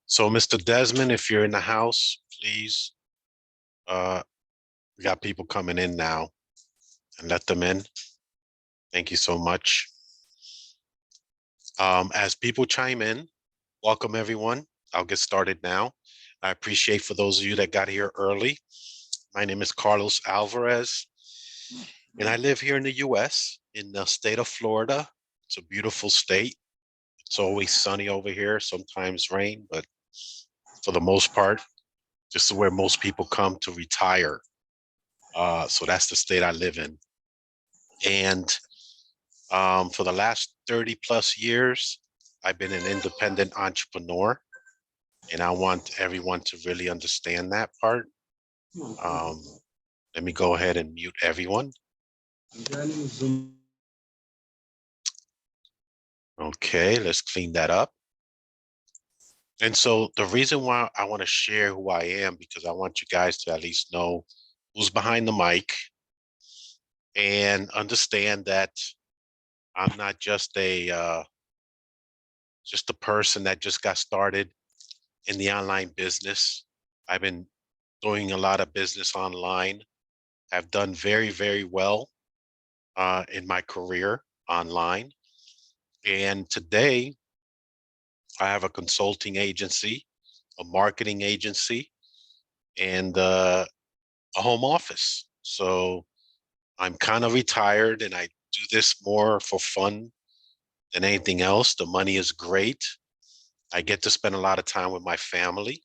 So, Mr. Desmond, if you're in the house, please, uh, we got people coming in now and let them in. Thank you so much. As people chime in, welcome everyone. I'll get started now. I appreciate for those of you that got here early. My name is Carlos Alvarez, and I live here in the US, in the state of Florida. It's a beautiful state. It's always sunny over here, sometimes rain, but for the most part, this is where most people come to retire. So that's the state I live in. And for the last 30 plus years, I've been an independent entrepreneur. And I want everyone to really understand that part. Um, Let me go ahead and mute everyone. Okay, let's clean that up. And so the reason why I want to share who I am, because I want you guys to at least know who's behind the mic and understand that I'm not just a person that just got started in the online business. I've been doing a lot of business online. I've done very, very well in my career online. And today I have a consulting agency, a marketing agency, and a home office. So I'm kind of retired and I do this more for fun than anything else. The money is great. I get to spend a lot of time with my family.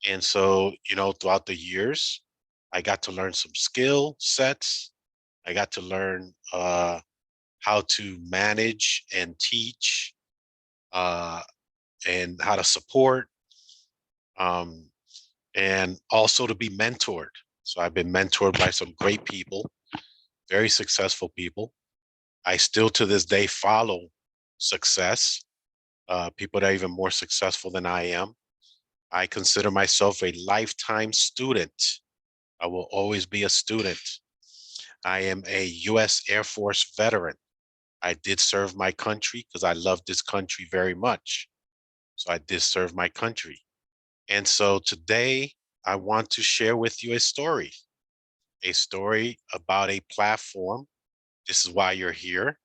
And so, throughout the years, I got to learn some skill sets. I got to learn how to manage and teach uh, and how to support um, and also to be mentored. So I've been mentored by some great people, very successful people. I still to this day follow success, people that are even more successful than I am. I consider myself a lifetime student. I will always be a student. I am a US Air Force veteran. I did serve my country because I love this country very much. So I did serve my country. And so today I want to share with you a story about a platform. This is why you're here.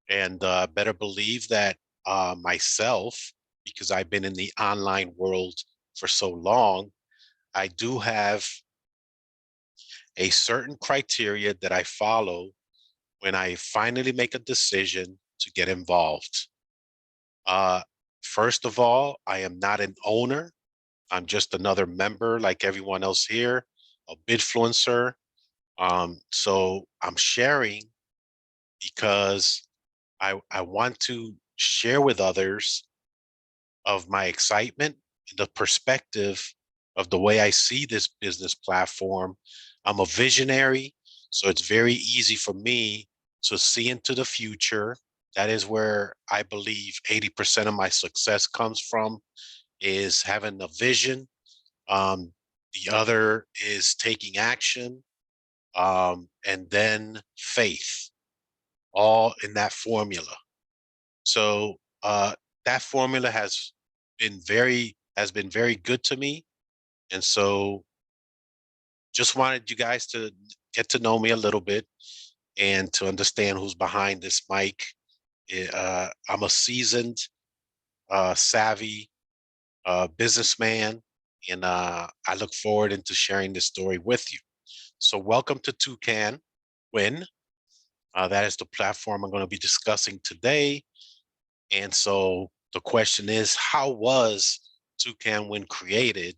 And better believe that myself, because I've been in the online world for so long, I do have a certain criteria that I follow when I finally make a decision to get involved. Uh, First of all, I am not an owner. I'm just another member like everyone else here, a Bitfluencer. So I'm sharing because I want to share with others of my excitement, the perspective of the way I see this business platform. I'm a visionary, so it's very easy for me to see into the future. That is where I believe 80% of my success comes from, is having a vision. Um, the other is taking action, and then faith, all in that formula. So that formula has been very good to me, and so just wanted you guys to get to know me a little bit and to understand who's behind this mic. I'm a seasoned, savvy businessman, and I look forward into sharing this story with you. So, welcome to Toucan Win. That is the platform I'm going to be discussing today. And so the question is, how was Toucan Win created?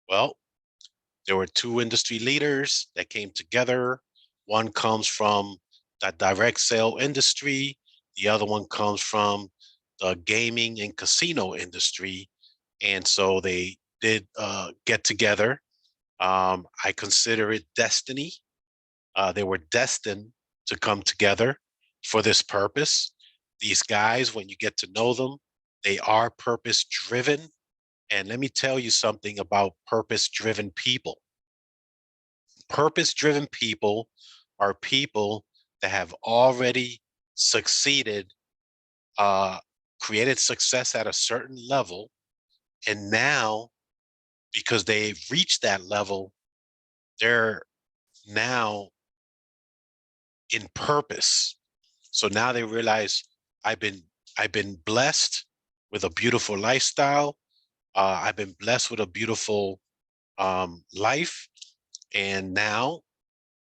Well, there were two industry leaders that came together. One comes from the direct sale industry. The other one comes from the gaming and casino industry. And so they did get together. I consider it destiny. They were destined to come together for this purpose. These guys, when you get to know them, they are purpose driven. And let me tell you something about purpose driven people. Purpose driven people are people that have already succeeded uh, created success at a certain level, and now because they've reached that level, they're now in purpose. So now they realize I've been I've been blessed with a beautiful lifestyle. I've been blessed with a beautiful life, and now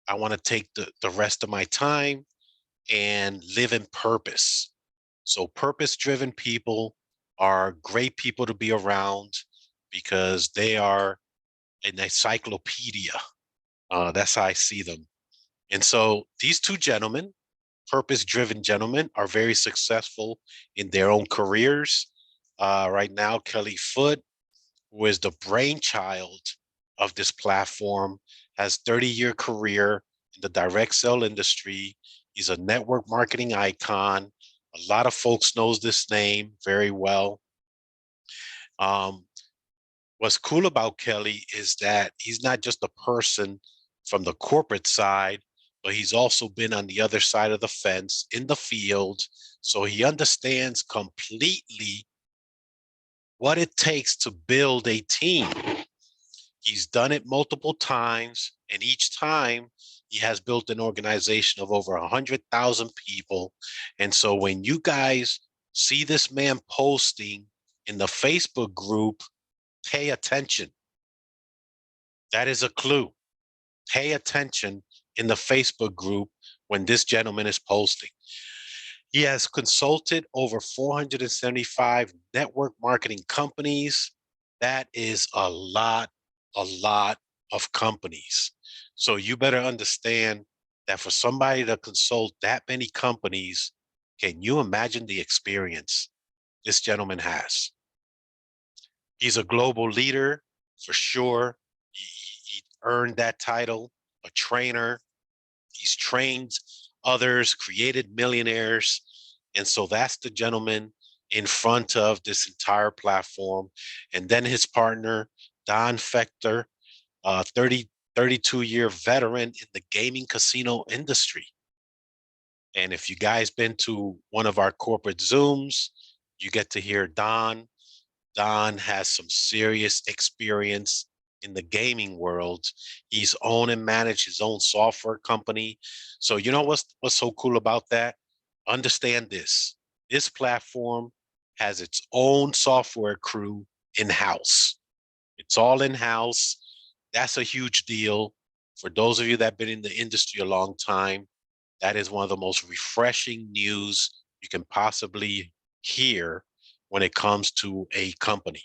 I want to take the rest of my time and live in purpose. So purpose-driven people are great people to be around because they are an encyclopedia. That's how I see them. And so these two gentlemen, purpose-driven gentlemen, are very successful in their own careers. Right now, Kelly Foote, who is the brainchild of this platform, has 30-year career in the direct sell industry. He's a network marketing icon. A lot of folks knows this name very well. Um, what's cool about Kelly is that he's not just a person from the corporate side, but he's also been on the other side of the fence in the field. So he understands completely what it takes to build a team. He's done it multiple times, and each time he has built an organization of over 100,000 people. And so when you guys see this man posting in the Facebook group, pay attention. That is a clue. Pay attention in the Facebook group when this gentleman is posting. He has consulted over 475 network marketing companies. That is a lot of companies. So you better understand that for somebody to consult that many companies, can you imagine the experience this gentleman has? He's a global leader for sure. He earned that title, a trainer. He's trained others, created millionaires. And so that's the gentleman in front of this entire platform. And then his partner, Don Fechter, 32-year veteran in the gaming casino industry. And if you guys been to one of our corporate Zooms, you get to hear Don. Don has some serious experience in the gaming world. He's owned and managed his own software company. So you know what's so cool about that? Understand this. This platform has its own software crew in-house. It's all in-house. That's a huge deal. For those of you that have been in the industry a long time, that is one of the most refreshing news you can possibly hear when it comes to a company.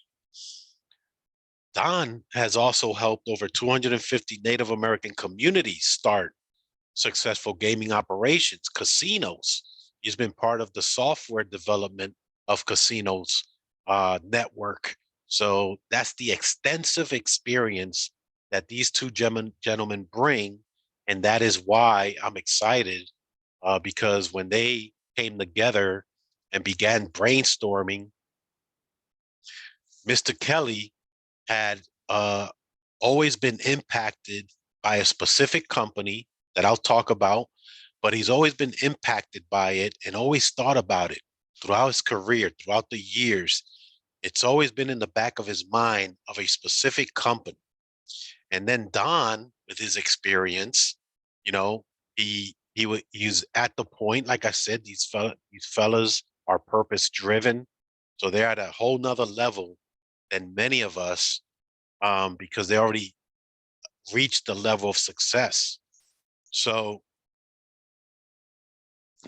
Don has also helped over 250 Native American communities start successful gaming operations, casinos. He's been part of the software development of casinos network. So that's the extensive experience that these two gentlemen bring. And that is why I'm excited because when they came together and began brainstorming, Mr. Kelly had always been impacted by a specific company that I'll talk about, but he's always been impacted by it and always thought about it throughout his career, throughout the years. It's always been in the back of his mind of a specific company. And then Don, with his experience, you know, he's at the point, like I said, these fellas are purpose driven, so they're at a whole nother level than many of us because they already reached the level of success. So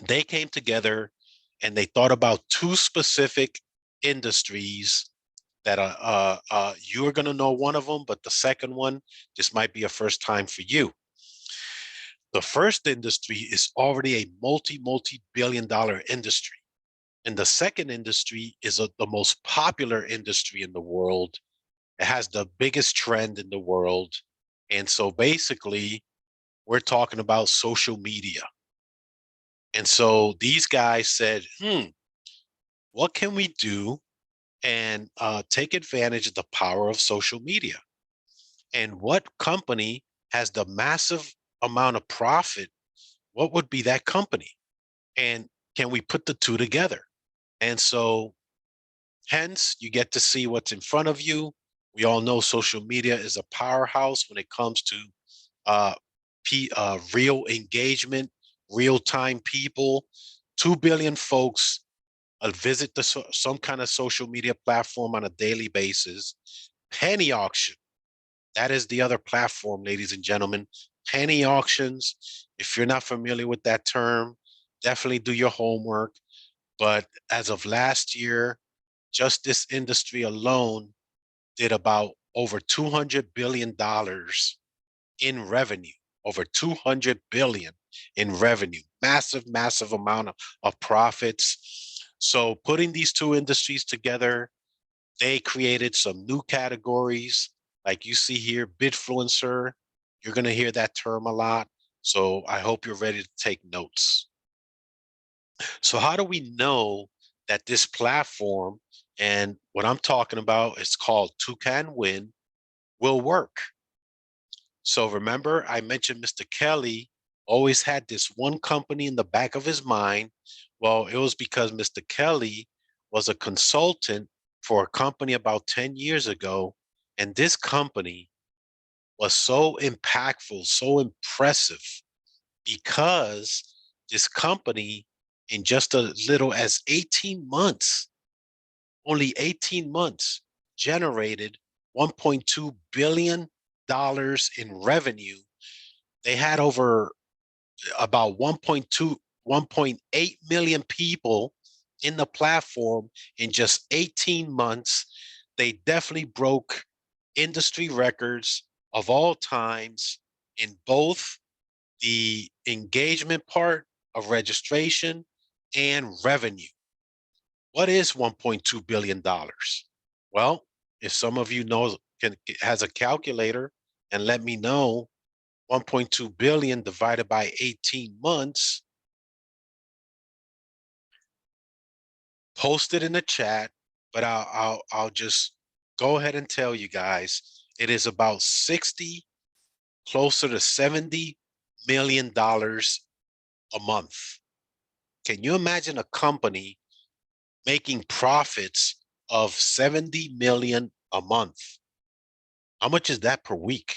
they came together and they thought about two specific industries that you're going to know one of them, but the second one, this might be a first time for you. The first industry is already a multi-billion dollar industry. And the second industry is the most popular industry in the world. It has the biggest trend in the world. And so basically, we're talking about social media. And so these guys said, what can we do and take advantage of the power of social media? And what company has the massive amount of profit? What would be that company? And can we put the two together? And so hence you get to see what's in front of you. We all know social media is a powerhouse when it comes to uh, real engagement, real time people. 2 billion folks visit some kind of social media platform on a daily basis. Penny auction. That is the other platform, ladies and gentlemen. Penny auctions. If you're not familiar with that term, definitely do your homework. But as of last year, just this industry alone did about over $200 billion in revenue, over 200 billion in revenue, massive, massive amount of profits. So putting these two industries together, they created some new categories. Like you see here, Bitfluencer, you're going to hear that term a lot. So I hope you're ready to take notes. So how do we know that this platform, and what I'm talking about is called Toucan Win, will work? So remember, I mentioned Mr. Kelly always had this one company in the back of his mind. Well, it was because Mr. Kelly was a consultant for a company about 10 years ago. And this company was so impactful, so impressive, because this company, in just a little as 18 months, only 18 months, generated $1.2 billion in revenue. They had over about 1.2, 1.8 million people in the platform in just 18 months. They definitely broke industry records of all times in both the engagement part of registration and revenue. What is $1.2 billion? Well, if some of you know has a calculator and let me know, 1.2 billion divided by 18 months, post it in the chat, but I'll just go ahead and tell you guys it is about 60, closer to $70 million a month. Can you imagine a company making profits of 70 million a month? How much is that per week?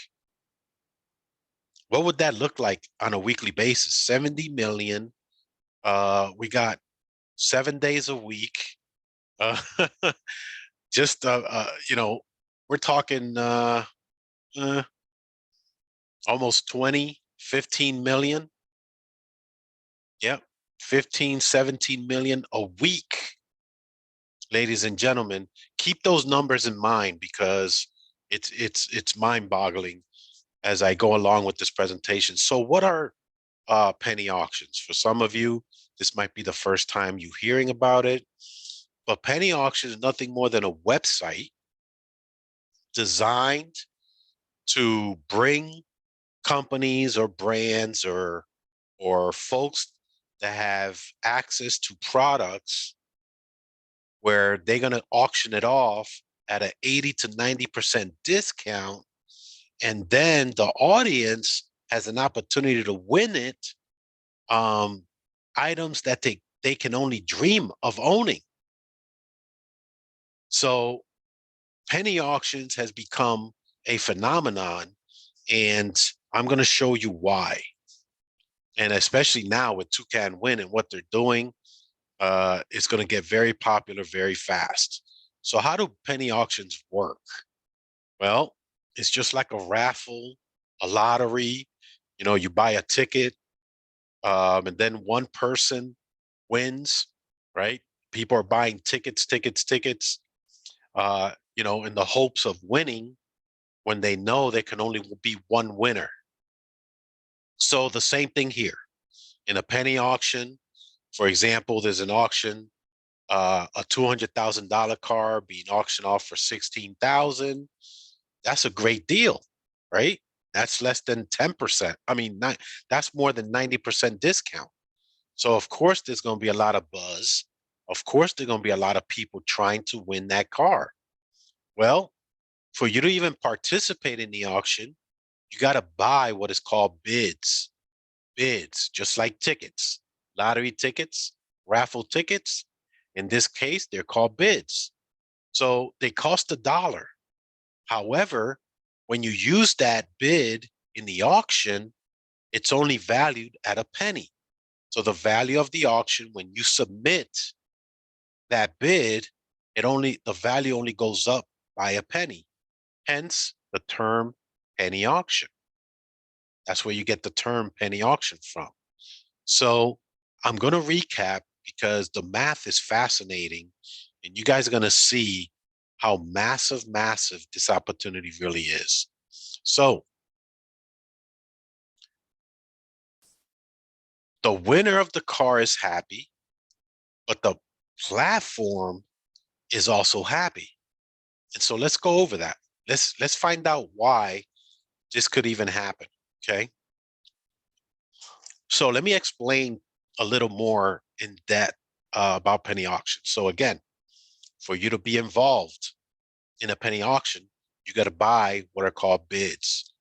What would that look like on a weekly basis? 70 million. We got 7 days a week. Uh, just we're talking uh, almost 20, 15 million. Yep, 15, 17 million a week. Ladies and gentlemen, keep those numbers in mind because it's mind-boggling as I go along with this presentation. So what are penny auctions? For some of you, this might be the first time you hearing about it, but penny auction is nothing more than a website designed to bring companies or brands or folks that have access to products where they're going to auction it off at an 80 to 90% discount, and then the audience has an opportunity to win it, um, items that they can only dream of owning. So penny auctions has become a phenomenon, and I'm going to show you why. And especially now with Toucan Win and what they're doing, it's going to get very popular very fast. So how do penny auctions work? Well, it's just like a raffle, a lottery. You know, you buy a ticket, and then one person wins, right? People are buying tickets, tickets, tickets, in the hopes of winning when they know there can only be one winner. So the same thing here. In a penny auction, for example, there's an auction, a $200,000 car being auctioned off for 16,000. That's a great deal, right? That's less than 10%. I mean, that's more than 90% discount. So of course there's going to be a lot of buzz. Of course there's going to be a lot of people trying to win that car. Well, for you to even participate in the auction, you got to buy what is called bids. Bids, just like tickets, lottery tickets, raffle tickets. In this case, they're called bids. So they cost $1. However, when you use that bid in the auction, it's only valued at a penny. So the value of the auction, when you submit that bid, the value only goes up by a penny. Hence the term penny auction. That's where you get the term penny auction from. So I'm going to recap because the math is fascinating and you guys are going to see how massive this opportunity really is. So the winner of the car is happy, but the platform is also happy. And so let's go over that. Let's find out why this could even happen. Okay. So let me explain a little more in depth about penny auction. So again, for you to be involved in a penny auction, you got to buy what are called bids.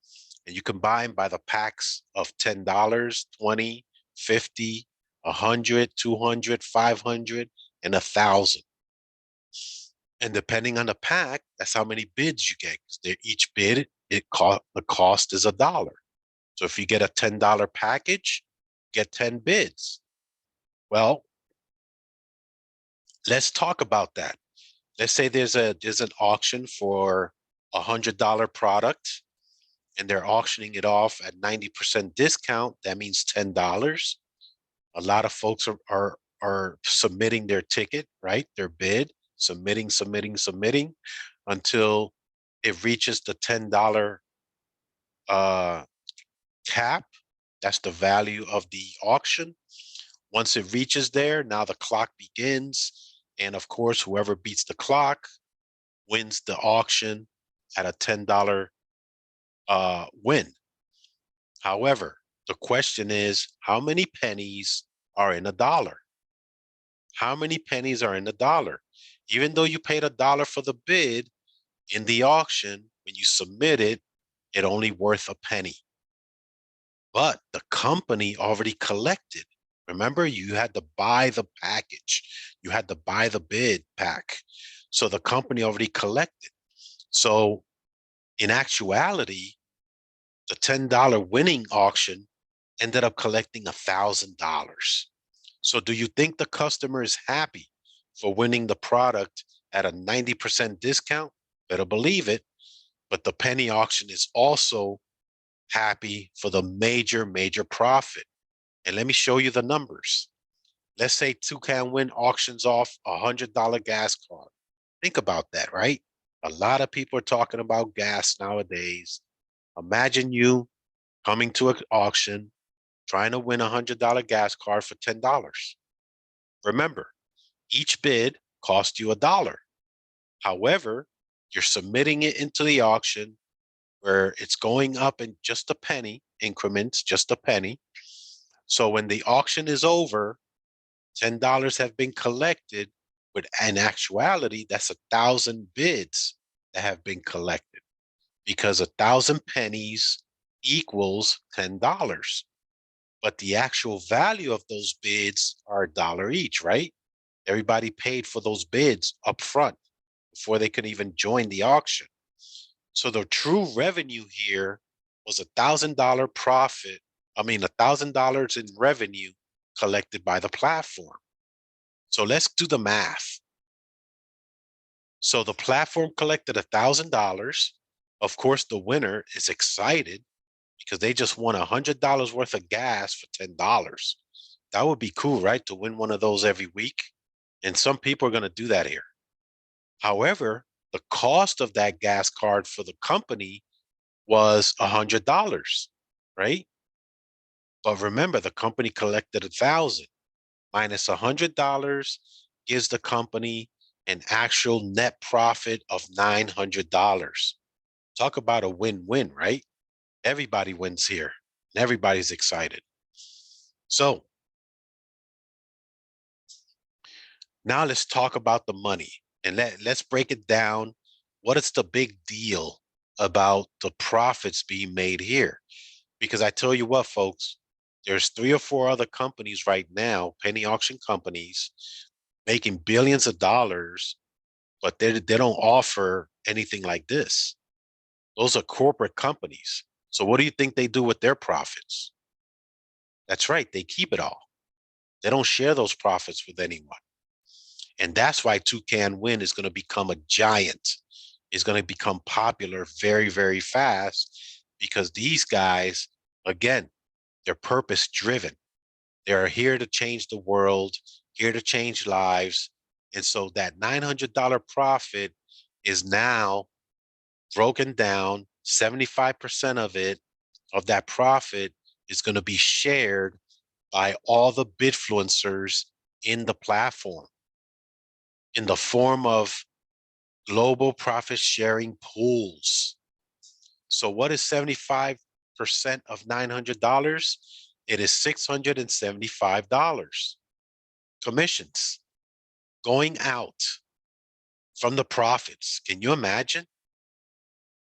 And you can buy them by the packs of $10, 20, 50, 100, 200, 500, and 1,000. And depending on the pack, that's how many bids you get. Because each bid, the cost is $1. So if you get a $10 package, get 10 bids. Well, let's talk about that. Let's say there's an auction for $100 product and they're auctioning it off at 90% discount. That means $10. A lot of folks are submitting their ticket, right? Their bid, submitting until it reaches the $10 cap. That's the value of the auction. Once it reaches there, now the clock begins. And of course, whoever beats the clock wins the auction at a $10 win. However, the question is, how many pennies are in a dollar? How many pennies are in a dollar? Even though you paid $1 for the bid, in the auction, when you submit it, it only worth a penny. But the company already collected. Remember, you had to buy the package. You had to buy the bid pack. So the company already collected. So in actuality, the $10 winning auction ended up collecting $1,000. So do you think the customer is happy for winning the product at a 90% discount? Better believe it. But the penny auction is also happy for the major profit. And let me show you the numbers. Let's say Toucan Win auctions off a $100 gas card. Think about that, right? A lot of people are talking about gas nowadays. Imagine you coming to an auction, trying to win a $100 gas card for $10. Remember, each bid cost you $1. However, you're submitting it into the auction where it's going up in just a penny increments, just a penny. So when the auction is over, $10 have been collected, but in actuality, that's 1,000 bids that have been collected because 1,000 pennies equals $10. But the actual value of those bids are $1 each, right? Everybody paid for those bids up front before they could even join the auction. So the true revenue here was $1,000 profit. I mean, $1,000 in revenue collected by the platform. So let's do the math. So the platform collected $1,000. Of course, the winner is excited because they just won $100 worth of gas for $10. That would be cool, right? To win one of those every week. And some people are going to do that here. However, the cost of that gas card for the company was $100, right? But remember, the company collected 1,000 minus $100 gives the company an actual net profit of $900. Talk about a win-win, right? Everybody wins here and everybody's excited. So now let's talk about the money and let's break it down. What is the big deal about the profits being made here? Because I tell you what, folks, there's 3 or 4 other companies right now, penny auction companies, making billions of dollars, but they don't offer anything like this. Those are corporate companies. So what do you think they do with their profits? That's right, they keep it all. They don't share those profits with anyone. And that's why Toucan Win is going to become a giant. Is going to become popular very, very fast because these guys, again, they're purpose driven. They're here to change the world, here to change lives. And so that $900 profit is now broken down. 75% of it, of that profit, is going to be shared by all the Bitfluencers in the platform in the form of global profit sharing pools. So, what is 75% of $900? It is $675 commissions going out from the profits. Can you imagine?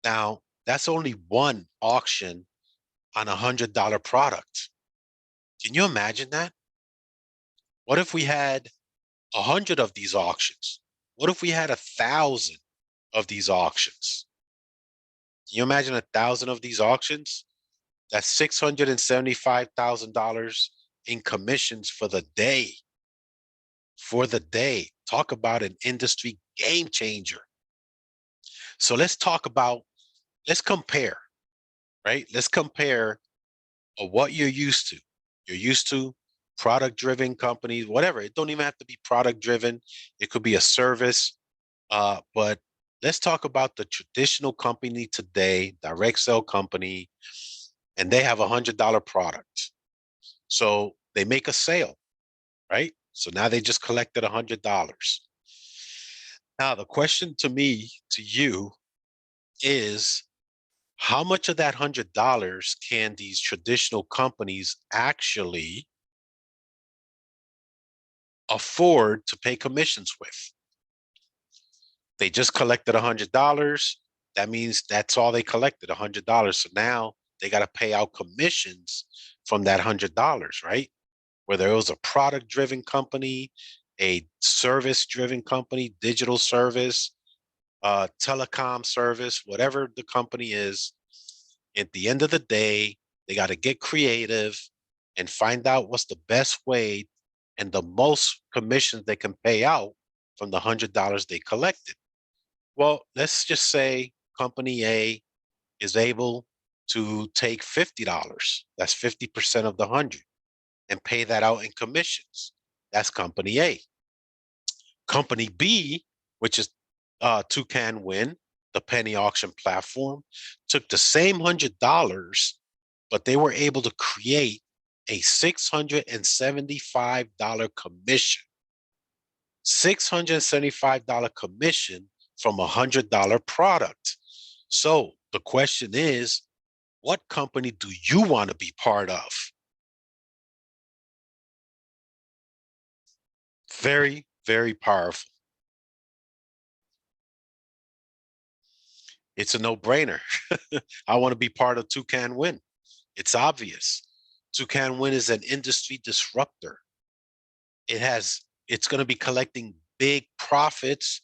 Now, that's only one auction on $100 product. Can you imagine that? What if we had 100 of these auctions? What if we had 1,000 of these auctions? Can you imagine 1,000 of these auctions? That's $675,000 in commissions for the day. For the day. Talk about an industry game changer. So let's compare, right? Let's compare what you're used to. You're used to product driven companies, whatever. It don't even have to be product driven. It could be a service. But let's talk about the traditional company today, direct sell company, and they have $100 product. So they make a sale, right? So now they just collected $100. Now the question to me, to you, is how much of that $100 can these traditional companies actually afford to pay commissions with? They just collected $100. That means that's all they collected, $100. So now they got to pay out commissions from that $100, right? Whether it was a product driven company, a service driven company, digital service, telecom service, whatever the company is, at the end of the day, they got to get creative and find out what's the best way and the most commissions they can pay out from the $100 they collected. Well, let's just say company A is able to take $50. That's 50% of the 100 and pay that out in commissions. That's company A. Company B, which is Toucan Win, the penny auction platform, took the same $100, but they were able to create a $675 commission. $675 commission from a $100 product. So the question is, what company do you want to be part of? Very, very powerful. It's a no-brainer. I want to be part of Toucan Win. It's obvious. Toucan Win is an industry disruptor. It's going to be collecting big profits,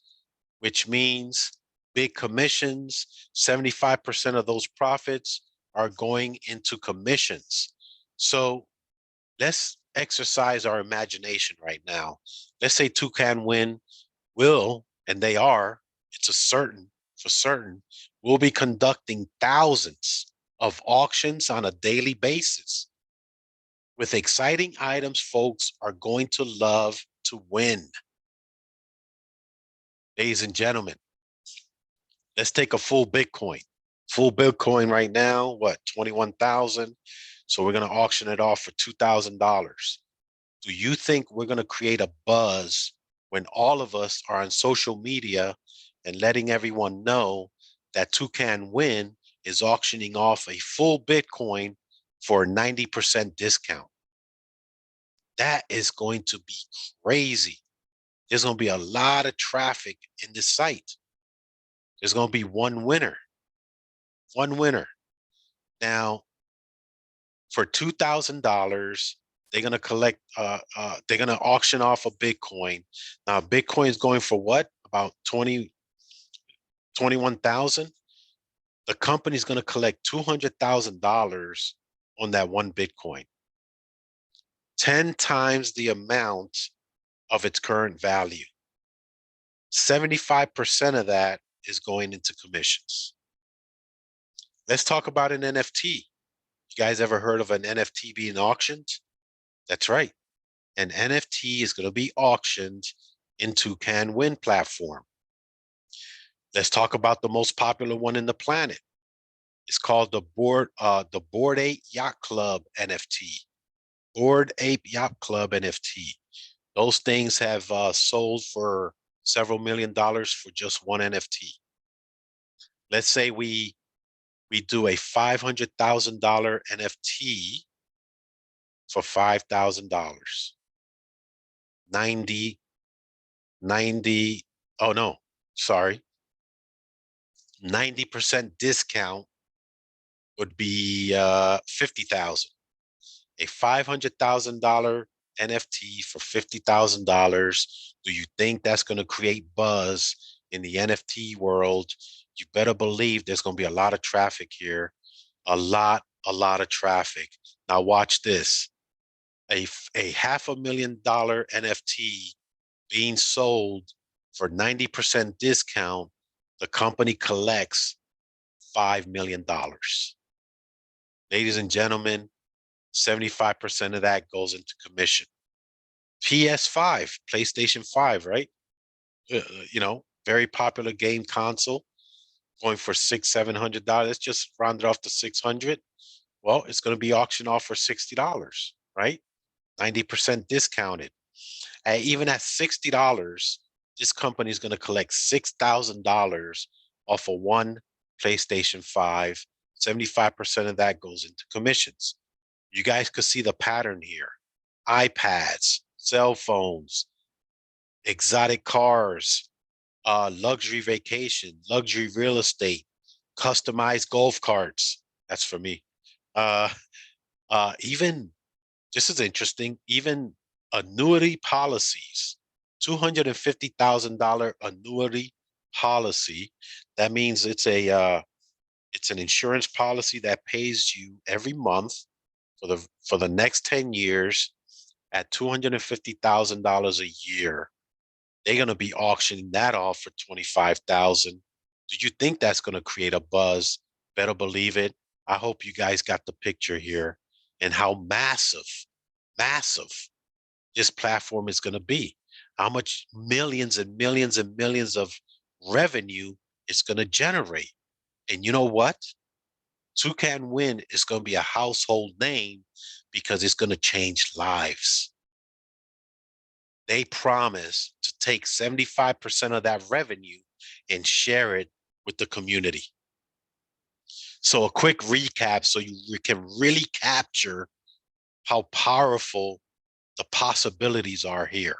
which means big commissions. 75% of those profits are going into commissions. So let's exercise our imagination right now. Let's say Toucan Win will, and they are, it's a certain, for certain, will be conducting thousands of auctions on a daily basis with exciting items folks are going to love to win. Ladies and gentlemen, let's take a full Bitcoin. Full Bitcoin right now, what, 21,000? So we're going to auction it off for $2,000. Do you think we're going to create a buzz when all of us are on social media and letting everyone know that Toucan Win is auctioning off a full Bitcoin for a 90% discount? That is going to be crazy. There's going to be a lot of traffic in this site. There's going to be one winner. One winner. Now, for $2,000, They're gonna collect. They're gonna auction off a Bitcoin. Now, Bitcoin is going for what? About 21,000. The company's gonna collect $200,000 on that one Bitcoin, 10 times the amount of its current value. 75% of that is going into commissions. Let's talk about an NFT. You guys ever heard of an NFT being auctioned? That's right. An NFT is going to be auctioned into Can-Win platform. Let's talk about the most popular one in the planet. It's called the Bored Ape Yacht Club NFT. Bored Ape Yacht Club NFT. Those things have sold for several $1 million for just one NFT. Let's say we do a $500,000 NFT for $5,000. 90, 90, oh no, sorry. 90% discount would be 50,000. A $500,000 NFT for $50,000. Do you think that's going to create buzz in the NFT world? You better believe there's going to be a lot of traffic here. A lot of traffic. Now watch this. A $500,000 NFT being sold for 90% discount, the company collects $5 million. Ladies and gentlemen, 75% of that goes into commission. PS5, PlayStation 5, right? Very popular game console, going for $600-700. Let's just round it off to 600. Well, it's going to be auctioned off for $60, right? 90% discounted. Even at $60, this company is going to collect $6,000 off of one PlayStation 5. 75% of that goes into commissions. You guys could see the pattern here. iPads, cell phones, exotic cars, luxury vacation, luxury real estate, customized golf carts. That's for me. Uh, even this is interesting. Even annuity policies, $250,000 annuity policy. That means it's an insurance policy that pays you every month for the next 10 years at $250,000 a year. They're going to be auctioning that off for 25,000. Do you think that's going to create a buzz? Better believe it. I hope you guys got the picture here and how massive this platform is going to be. How much millions and millions and millions of revenue it's going to generate. And you know what? Toucan Win is going to be a household name because it's going to change lives. They promise to take 75% of that revenue and share it with the community. So a quick recap so you can really capture how powerful the possibilities are here.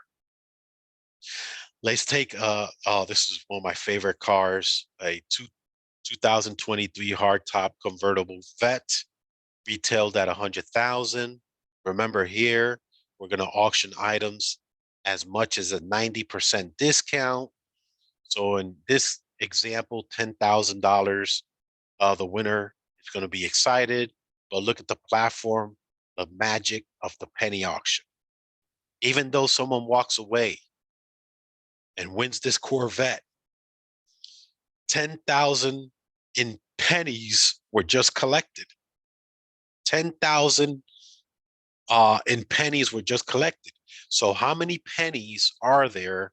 Let's take this is one of my favorite cars, a 2023 hardtop convertible vet, retailed at 100,000. Remember here, we're going to auction items as much as a 90% discount. So in this example, $10,000, the winner is going to be excited. But look at the platform, the magic of the penny auction. Even though someone walks away and wins this Corvette, 10,000 in pennies were just collected. 10,000 in pennies were just collected. So how many pennies are there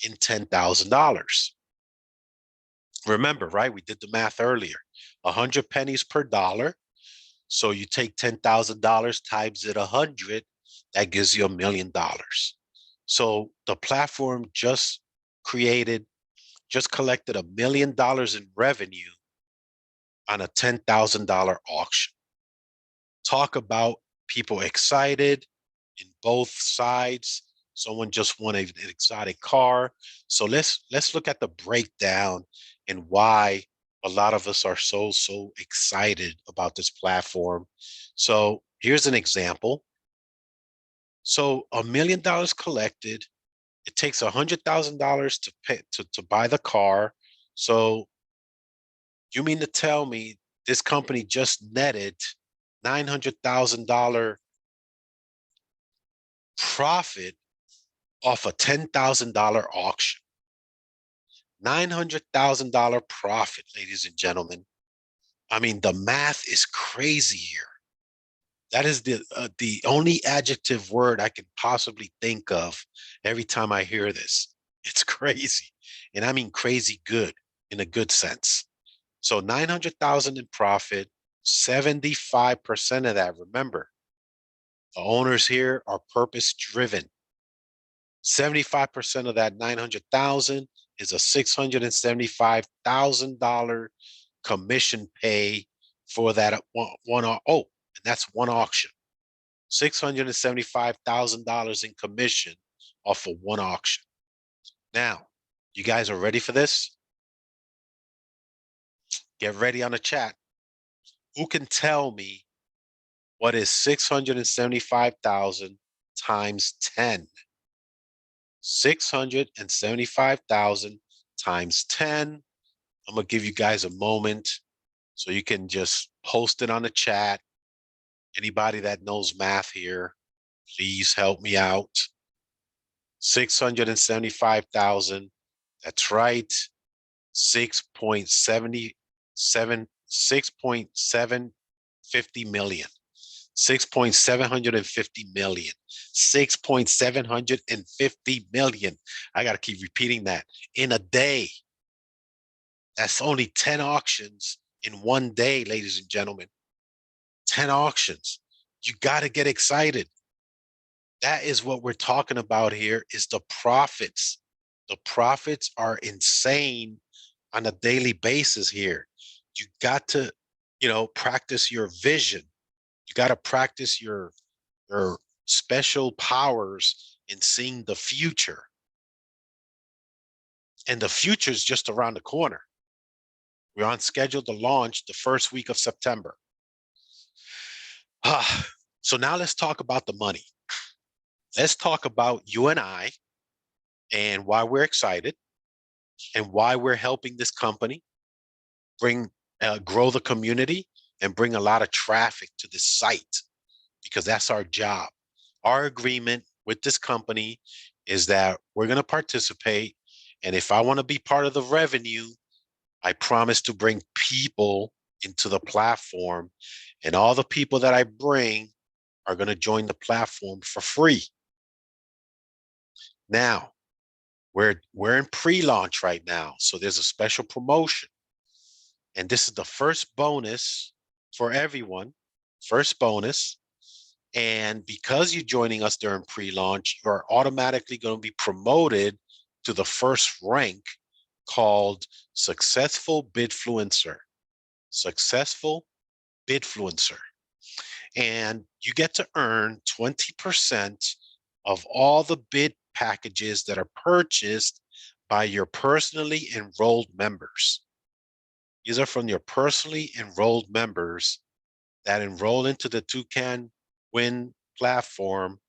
in $10,000? Remember, right? We did the math earlier. 100 pennies per dollar. So you take $10,000 times it 100, that gives you $1 million. So the platform just collected $1 million in revenue on a $10,000 auction. Talk about people excited in both sides. Someone just won an exotic car. So let's look at the breakdown and why a lot of us are so excited about this platform. So here's an example. So $1 million collected. It takes $100,000 to pay to buy the car. So you mean to tell me this company just netted $900,000 profit off a $10,000 auction? $900,000 profit, ladies and gentlemen. I mean, the math is crazy here. That is the only adjective word I can possibly think of every time I hear this. It's crazy. And I mean crazy good in a good sense. So 900,000 in profit, 75% of that, remember, the owners here are purpose driven. 75% of that 900,000 is a $675,000 commission pay for that one. Oh, and that's one auction. $675,000 in commission off of one auction. Now, you guys are ready for this? Get ready on the chat. Who can tell me what is 675,000 times 10? 675,000 times 10. I'm going to give you guys a moment so you can just post it on the chat. Anybody that knows math here, please help me out. 675,000. That's right. 6.750 million. 6.750 million. 6.750 million. I got to keep repeating that. In a day. That's only 10 auctions in one day, ladies and gentlemen. 10 auctions. You got to get excited. That is what we're talking about here, is the profits. The profits are insane on a daily basis here. You got to, practice your vision. You got to practice your special powers in seeing the future. And the future is just around the corner. We're on schedule to launch the first week of September. So now let's talk about the money. Let's talk about you and I and why we're excited and why we're helping this company grow the community and bring a lot of traffic to this site, because that's our job. Our agreement with this company is that we're going to participate. And if I want to be part of the revenue, I promise to bring people into the platform, and all the people that I bring are going to join the platform for free. Now, we're in pre-launch right now, so there's a special promotion. And this is the first bonus for everyone, first bonus. And because you're joining us during pre-launch, you're automatically going to be promoted to the first rank called Successful Bidfluencer. Successful Bidfluencer. And you get to earn 20% of all the bid packages that are purchased by your personally enrolled members. These are from your personally enrolled members that enroll into the Toucan Win platform.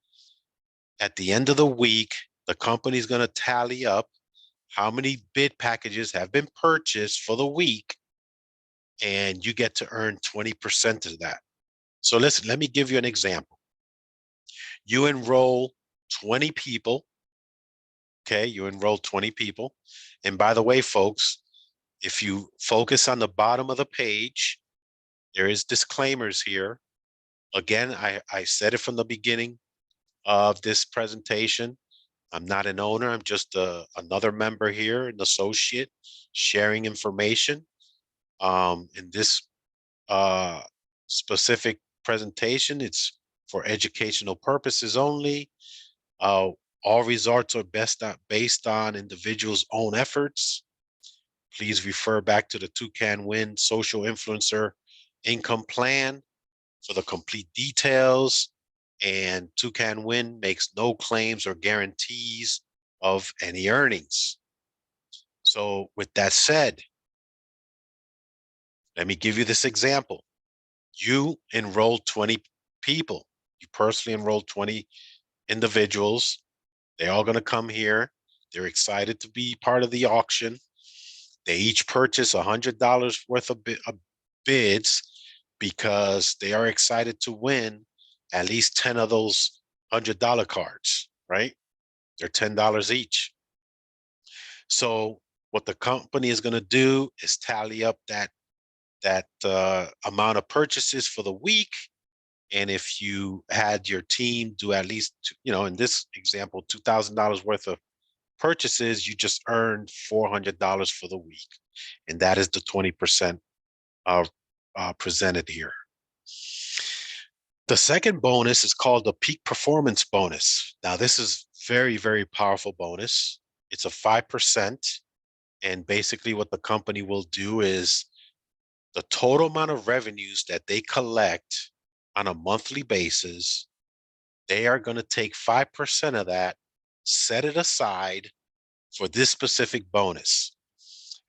At the end of the week, the company is going to tally up how many bid packages have been purchased for the week, and you get to earn 20% of that. So listen, let me give you an example. You enroll 20 people. Okay, you enroll 20 people. And by the way, folks, if you focus on the bottom of the page, there is disclaimers here. Again, I said it from the beginning of this presentation. I'm not an owner. I'm just another member here, an associate, sharing information. In this specific presentation, it's for educational purposes only. All results are based on individuals' own efforts. Please refer back to the Toucan Win Social Influencer Income Plan for the complete details. And Toucan Win makes no claims or guarantees of any earnings. So with that said, let me give you this example. You enrolled 20 people. You personally enrolled 20 individuals. They're all going to come here. They're excited to be part of the auction. They each purchase $100 worth of bids because they are excited to win at least 10 of those $100 cards, right? They're $10 each. So what the company is going to do is tally up that amount of purchases for the week. And if you had your team do at least, in this example, $2,000 worth of purchases, you just earned $400 for the week. And that is the 20% presented here. The second bonus is called the peak performance bonus. Now, this is very, very powerful bonus. It's a 5%. And basically what the company will do is the total amount of revenues that they collect on a monthly basis, they are going to take 5% of that, set it aside for this specific bonus.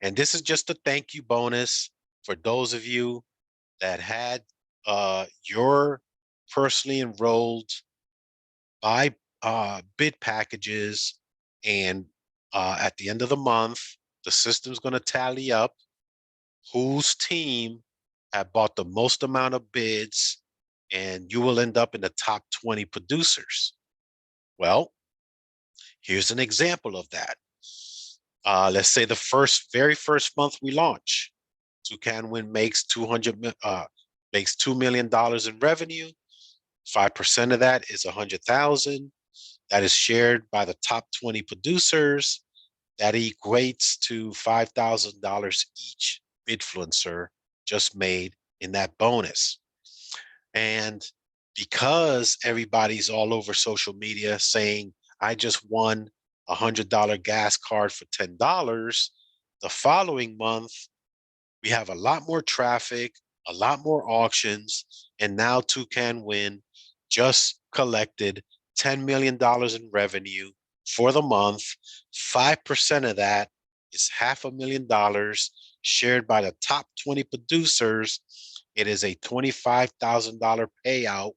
And this is just a thank you bonus for those of you that had your personally enrolled buy bid packages, and at the end of the month, the system's going to tally up whose team had bought the most amount of bids, and you will end up in the top 20 producers. Well, here's an example of that. Let's say the very first month we launch, Toucan Win makes makes $2 million in revenue. 5% of that is 100,000. That is shared by the top 20 producers. That equates to $5,000 each influencer just made in that bonus. And because everybody's all over social media saying, I just won a $100 gas card for $10, the following month, we have a lot more traffic, a lot more auctions, and now Toucan Win just collected $10 million in revenue for the month. 5% of that is $500,000 shared by the top 20 producers. It is a $25,000 payout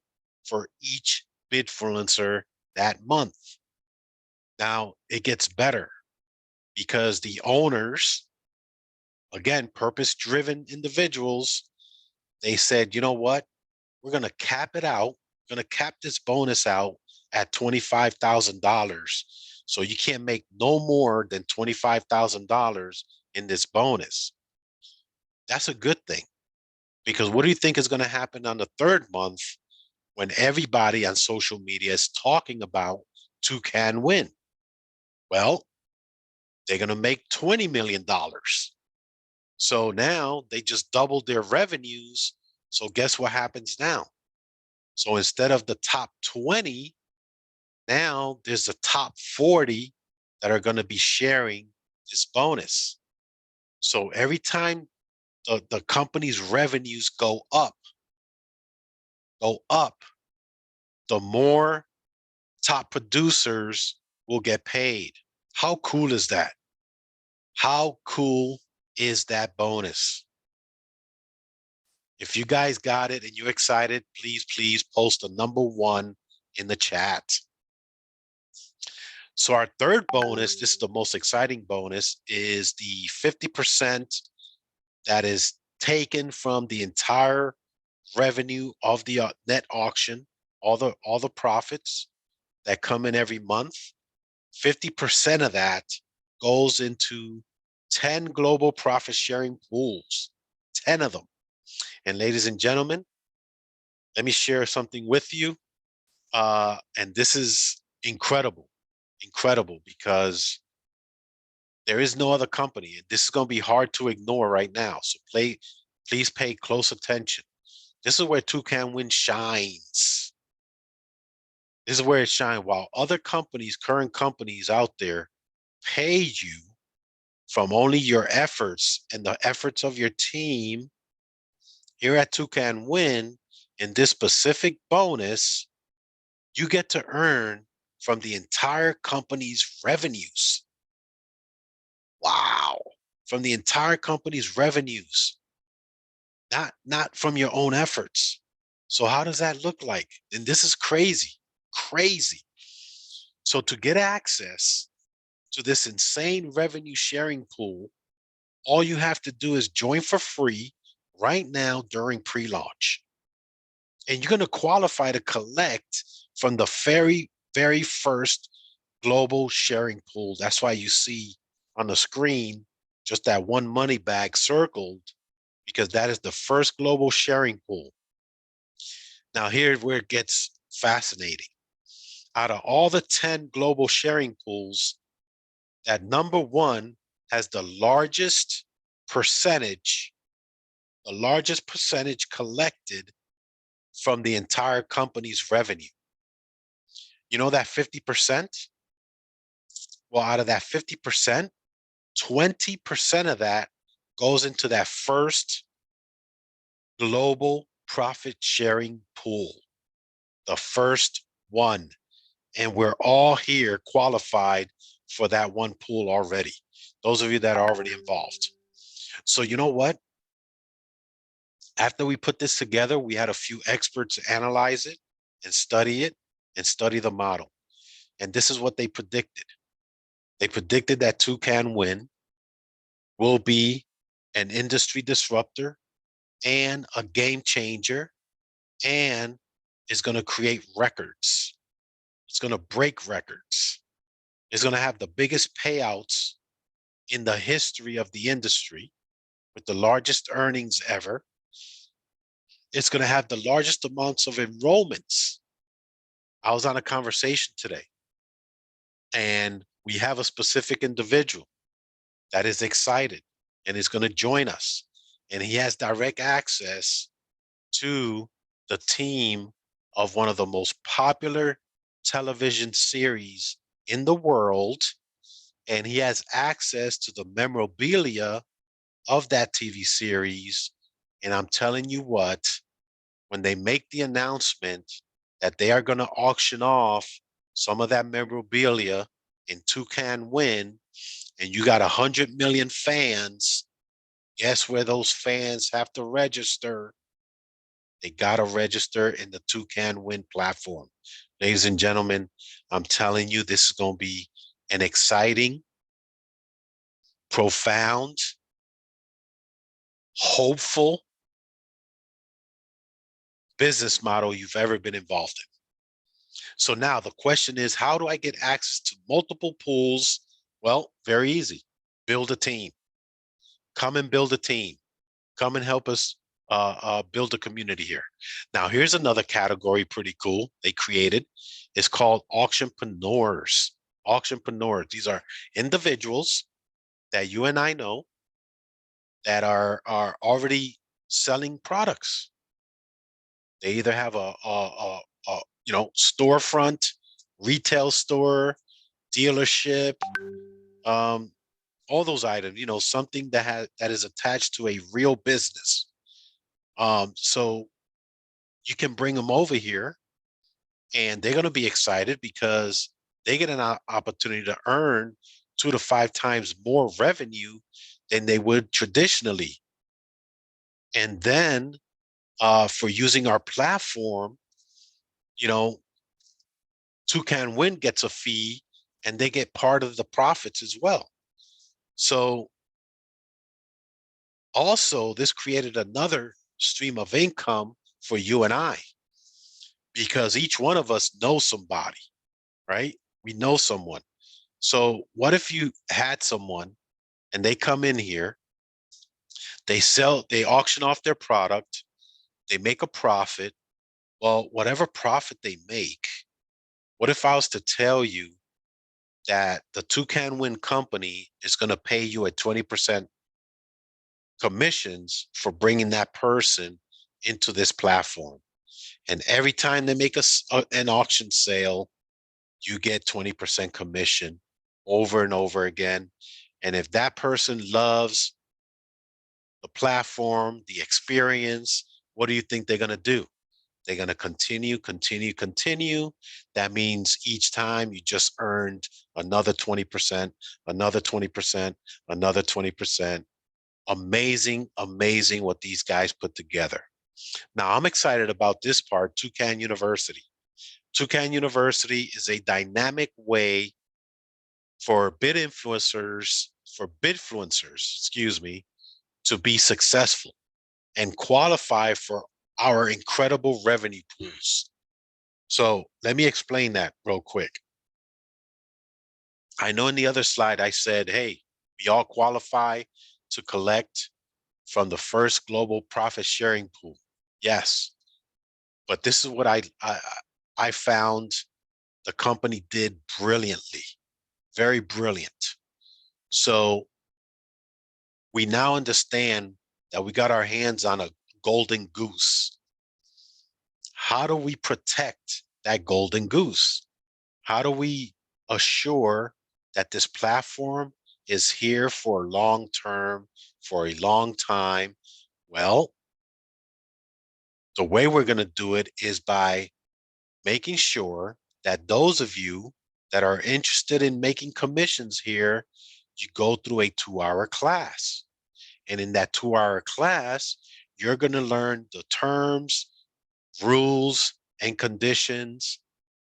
for each bidfluencer that month. Now it gets better because the owners, again, purpose-driven individuals, they said, you know what? We're going to cap it out. We're going to cap this bonus out at $25,000. So you can't make no more than $25,000 in this bonus. That's a good thing, because what do you think is going to happen on the third month when everybody on social media is talking about Toucan Win? Well, they're going to make $20 million. So now they just doubled their revenues. So guess what happens now? So instead of the top 20, now there's the top 40 that are going to be sharing this bonus. So every time the company's revenues go up, the more top producers will get paid. How cool is that? How cool is that bonus? If you guys got it and you're excited, please post a number 1 in the chat. So our third bonus, this is the most exciting bonus, is the 50% that is taken from the entire revenue of the net auction, all the profits that come in every month. 50% of that goes into 10 global profit sharing pools, 10 of them. And ladies and gentlemen, let me share something with you. And this is incredible because there is no other company. This is going to be hard to ignore right now. So please pay close attention. This is where Toucan Win shines. This is where it shines. While other companies, current companies out there, pay you from only your efforts and the efforts of your team, here at Toucan Win, in this specific bonus, you get to earn from the entire company's revenues. Wow. From the entire company's revenues, not from your own efforts. So how does that look like? And this is crazy. So to get access to this insane revenue sharing pool, all you have to do is join for free right now during pre-launch. And you're going to qualify to collect from the very first global sharing pool. That's why you see on the screen just that one money bag circled, because that is the first global sharing pool. Now, here's where it gets fascinating. Out of all the 10 global sharing pools, that number one has the largest percentage collected from the entire company's revenue. You know that 50%? Well, out of that 50%, 20% of that goes into that first global profit sharing pool, the first one. And we're all here qualified for that one pool already. Those of you that are already involved. So you know what? After we put this together, we had a few experts analyze it and study the model. And this is what they predicted. They predicted that Toucan Win will be an industry disruptor and a game changer, and is going to create records. It's going to break records. It's going to have the biggest payouts in the history of the industry with the largest earnings ever. It's going to have the largest amounts of enrollments. I was on a conversation today, and we have a specific individual that is excited and is going to join us. And he has direct access to the team of one of the most popular television series in the world. And he has access to the memorabilia of that TV series. And I'm telling you what, when they make the announcement that they are going to auction off some of that memorabilia in Toucan Win, and you got 100 million fans, guess where those fans have to register? They got to register in the Toucan Win platform. Ladies and gentlemen, I'm telling you, this is going to be an exciting, profound, hopeful business model you've ever been involved in. So now the question is, how do I get access to multiple pools? Well, very easy. Build a team. Come and build a team. Come and help us build a community here. Now, here's another category, pretty cool, they created. It's called auctionpreneurs. Auctionpreneurs. These are individuals that you and I know that are already selling products. They either have a storefront, retail store, dealership, um, all those items. Something that is attached to a real business. So you can bring them over here, and they're going to be excited because they get an opportunity to earn 2 to 5 times more revenue than they would traditionally. And then for using our platform, you know, Toucan Win gets a fee, and they get part of the profits as well. So also, this created another stream of income for you and I, because each one of us knows somebody, right? We know someone. So what if you had someone and they come in here, they auction off their product, they make a profit. Well, whatever profit they make, what if I was to tell you that the Toucan Win company is going to pay you a 20% commissions for bringing that person into this platform? And every time they make an auction sale, you get 20% commission over and over again. And if that person loves the platform, the experience, what do you think they're going to do? They're going to continue, continue, continue. That means each time you just earned another 20%, another 20%, another 20%. Amazing, amazing what these guys put together. Now, I'm excited about this part, Toucan University. Toucan University is a dynamic way for bidfluencers, excuse me, to be successful and qualify for our incredible revenue pools. So let me explain that real quick. I know in the other slide I said, hey, we all qualify to collect from the first global profit sharing pool. Yes, but this is what I found the company did brilliantly, very brilliant. So we now understand that we got our hands on a golden goose. How do we protect that golden goose? How do we assure that this platform is here for long term, for a long time? Well, the way we're going to do it is by making sure that those of you that are interested in making commissions here, you go through a 2-hour class. And in that 2-hour class, you're going to learn the terms, rules, and conditions,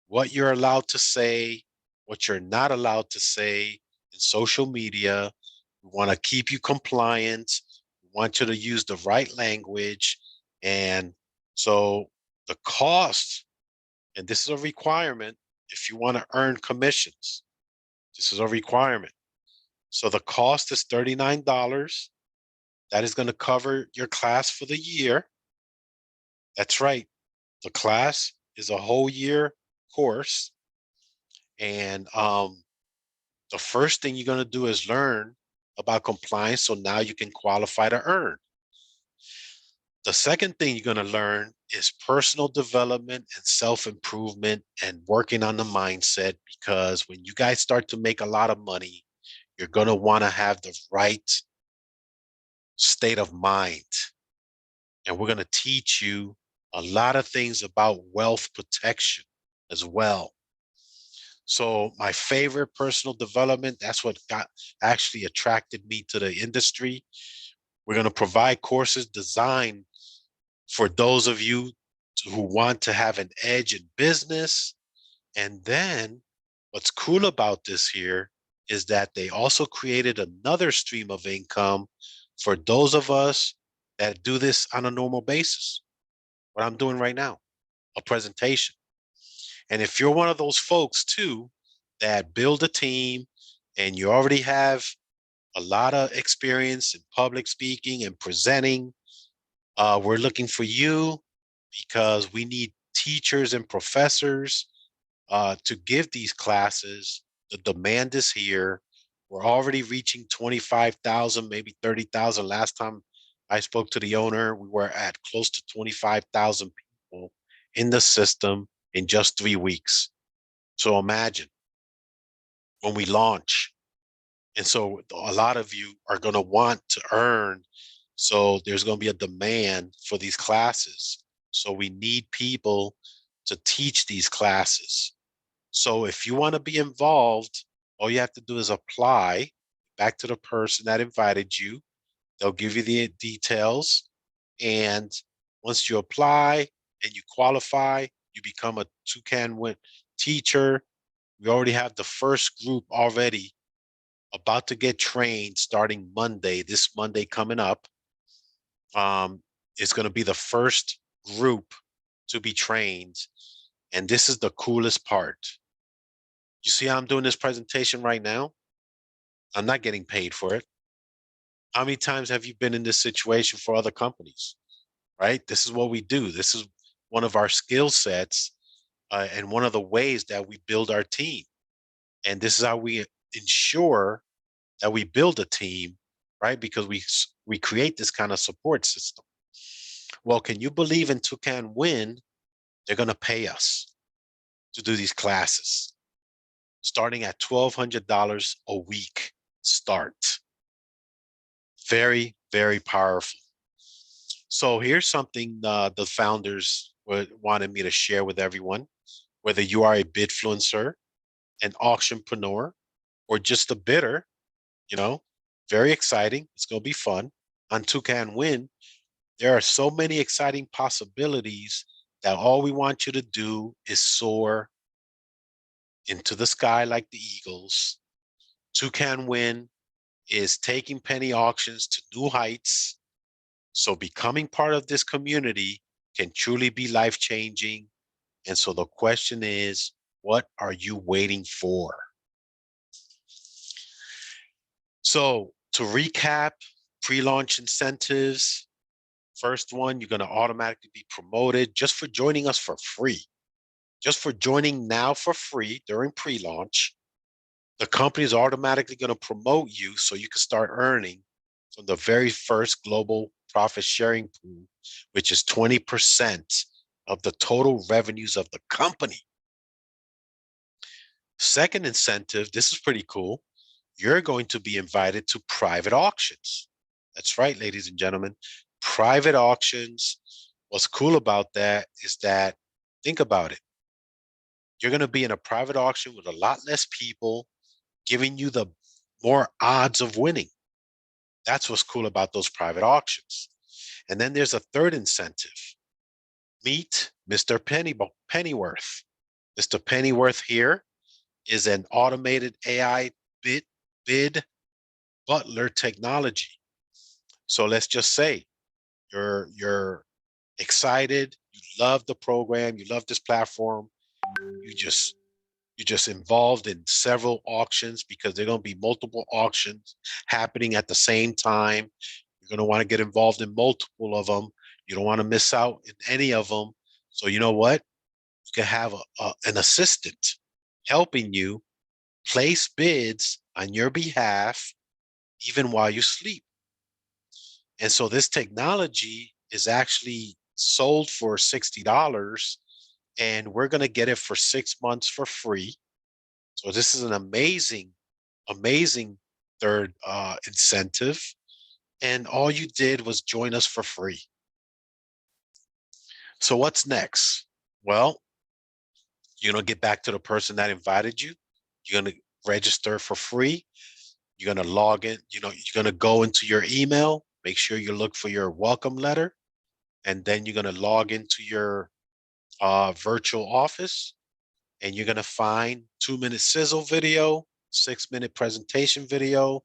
what you're allowed to say, what you're not allowed to say in social media. We want to keep you compliant. We want you to use the right language. And so the cost, and this is a requirement if you want to earn commissions, this is a requirement. So the cost is $39. That is going to cover your class for the year. That's right. The class is a whole year course. And the first thing you're going to do is learn about compliance. So now you can qualify to earn. The second thing you're going to learn is personal development and self-improvement and working on the mindset, because when you guys start to make a lot of money, you're going to want to have the right state of mind. And we're going to teach you a lot of things about wealth protection as well. So my favorite personal development, that's what got actually attracted me to the industry. We're going to provide courses designed for those of you who want to have an edge in business. And then what's cool about this here is that they also created another stream of income for those of us that do this on a normal basis. What I'm doing right now, a presentation. And if you're one of those folks too that build a team and you already have a lot of experience in public speaking and presenting, we're looking for you because we need teachers and professors to give these classes. The demand is here. We're already reaching 25,000, maybe 30,000. Last time I spoke to the owner, we were at close to 25,000 people in the system in just 3 weeks. So imagine when we launch. And so a lot of you are going to want to earn. So there's going to be a demand for these classes. So we need people to teach these classes. So if you want to be involved, all you have to do is apply back to the person that invited you. They'll give you the details. And once you apply and you qualify, you become a Toucan Win teacher. We already have the first group already about to get trained starting Monday, this Monday coming up. It's going to be the first group to be trained. And this is the coolest part. You see how I'm doing this presentation right now? I'm not getting paid for it. How many times have you been in this situation for other companies? Right? This is what we do. This is one of our skill sets and one of the ways that we build our team. And this is how we ensure that we build a team, right? Because we create this kind of support system. Well, can you believe in Toucan Win? They're going to pay us to do these classes, starting at $1,200 a week start. Very, very powerful. So here's something the founders wanted me to share with everyone. Whether you are a bidfluencer, an auctionpreneur, or just a bidder, you know, very exciting. It's going to be fun. On Toucan Win, there are so many exciting possibilities that all we want you to do is soar into the sky like the eagles. Toucan Win is taking penny auctions to new heights. So becoming part of this community can truly be life changing. And so the question is, what are you waiting for? So to recap, pre-launch incentives. First one, you're going to automatically be promoted just for joining us for free. Just for joining now for free during pre-launch. The company is automatically going to promote you so you can start earning from the very first global profit sharing pool, which is 20% of the total revenues of the company. Second incentive, this is pretty cool. You're going to be invited to private auctions. That's right, ladies and gentlemen, private auctions. What's cool about that is that, think about it. You're going to be in a private auction with a lot less people, giving you the more odds of winning. That's what's cool about those private auctions. And then there's a third incentive. Meet Mr. Pennyworth. Mr. Pennyworth here is an automated AI bid butler technology. So let's just say you're excited, you love the program, you love this platform, you just you're just involved in several auctions because there are going to be multiple auctions happening at the same time. You're going to want to get involved in multiple of them. You don't want to miss out in any of them. So you know what? You can have an assistant helping you place bids on your behalf even while you sleep. And so this technology is actually sold for $60, and we're going to get it for 6 months for free. So this is an amazing, amazing third incentive. And all you did was join us for free. So what's next? Well, you're going to get back to the person that invited you. You're going to register for free. You're going to log in. You're going to go into your email. Make sure you look for your welcome letter. And then you're going to log into your virtual office. And you're going to find 2-minute sizzle video, 6-minute presentation video.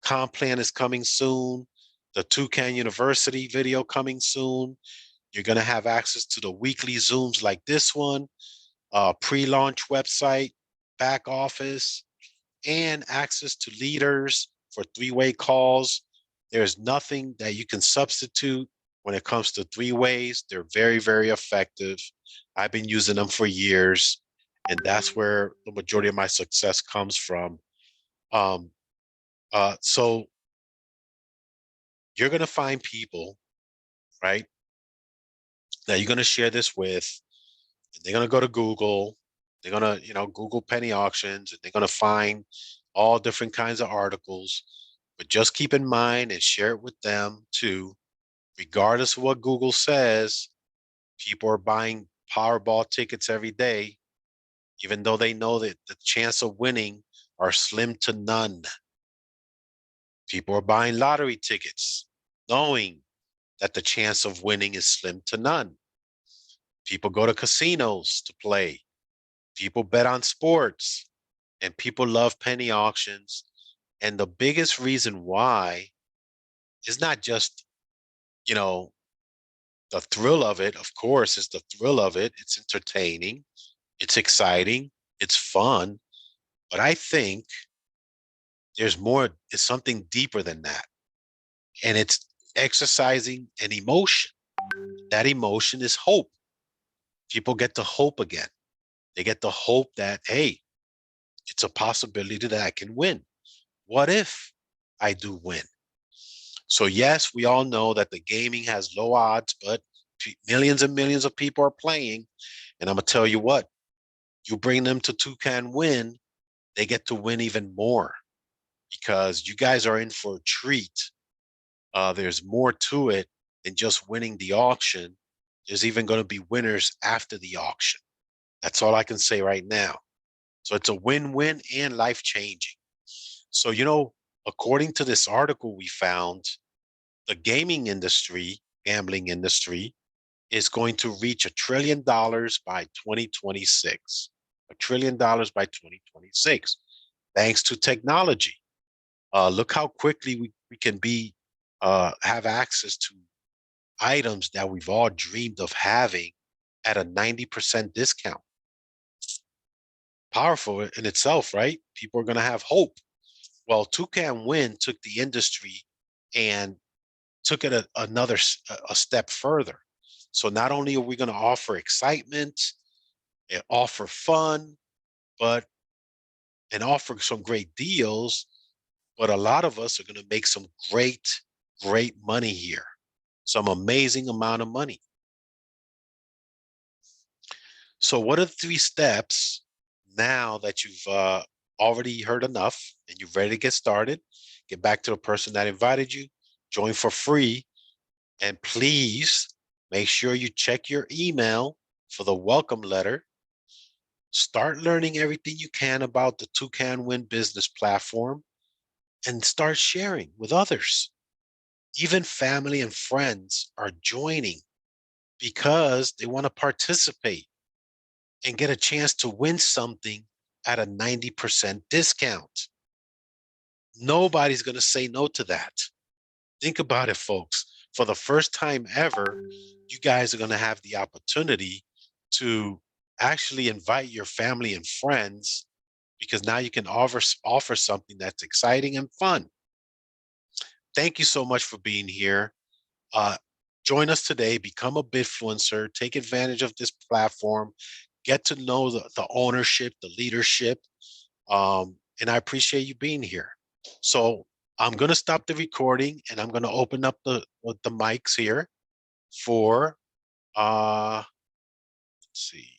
Comp plan is coming soon. The Toucan University video coming soon. You're going to have access to the weekly Zooms like this one, pre-launch website, back office, and access to leaders for 3-way calls. There's nothing that you can substitute when it comes to 3-ways. They're very, very effective. I've been using them for years, and that's where the majority of my success comes from. So you're going to find people, right, that you're going to share this with. And they're going to go to Google. They're going to, Google penny auctions, and they're going to find all different kinds of articles. But just keep in mind and share it with them too. Regardless of what Google says, people are buying Powerball tickets every day, even though they know that the chance of winning are slim to none. People are buying lottery tickets, knowing that the chance of winning is slim to none. People go to casinos to play. People bet on sports, and people love penny auctions. And the biggest reason why is not just, you know, the thrill of it. Of course, it's the thrill of it. It's entertaining. It's exciting. It's fun. But I think there's more, it's something deeper than that. And it's exercising an emotion. That emotion is hope. People get to hope again. They get the hope that, hey, it's a possibility that I can win. What if I do win? So yes, we all know that the gaming has low odds, but millions and millions of people are playing. And I'm gonna tell you what, you bring them to Toucan Win, they get to win even more because you guys are in for a treat. There's more to it than just winning the auction. There's even going to be winners after the auction. That's all I can say right now. So it's a win-win and life-changing. So, according to this article we found, the gambling industry is going to reach $1 trillion by 2026. $1 trillion by 2026, thanks to technology. Look how quickly we can be have access to items that we've all dreamed of having at a 90% discount. Powerful in itself, right? People are going to have hope. Well, Toucan Wind took the industry and took it a step further. So not only are we going to offer excitement, offer fun, but and offer some great deals, but a lot of us are going to make some great money here. Some amazing amount of money. So what are the 3 steps now that you've already heard enough and you're ready to get started? Get back to the person that invited you, join for free, and please make sure you check your email for the welcome letter. Start learning everything you can about the Toucan Win business platform and start sharing with others. Even family and friends are joining because they want to participate and get a chance to win something at a 90% discount. Nobody's going to say no to that. Think about it, folks. For the first time ever, you guys are going to have the opportunity to actually invite your family and friends because now you can offer something that's exciting and fun. Thank you so much for being here. Uh, Join us today, become a Bitfluencer, take advantage of this platform, get to know the ownership, the leadership. And I appreciate you being here. So I'm going to stop the recording and I'm going to open up the mics here for, let's see.